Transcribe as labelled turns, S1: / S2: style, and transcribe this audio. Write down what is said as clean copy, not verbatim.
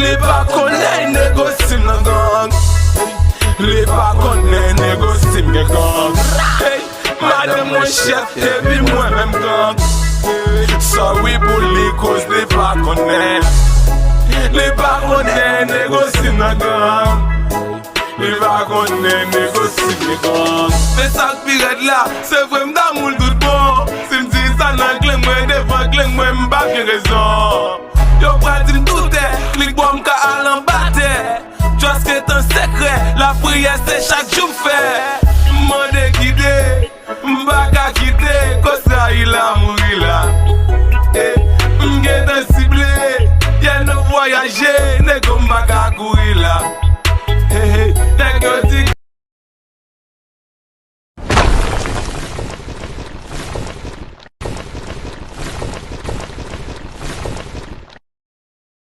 S1: Li pa konnen negosim nan gang. Li pa konnen negosim gen gang. Hey, madame mwen chef epi mwen men gang. Sorry pou li cause li pa konnen. Li pa konnen negosim nan gang. Li pa konnen negosim gen gang. Fè sak pi red la, se vre mda moul tout bon. Si mdi sa nan klen mwen devan klen mwen mba ki rezon. Yo prati mdoute, klik bo mka alan bate. Just ke tan sekre, la priye se chak jou fè. Mande kide, mbaka kide, kosa ila mouri la. Mge tan sible, yen nou voyaje, nego mbaka kouri la.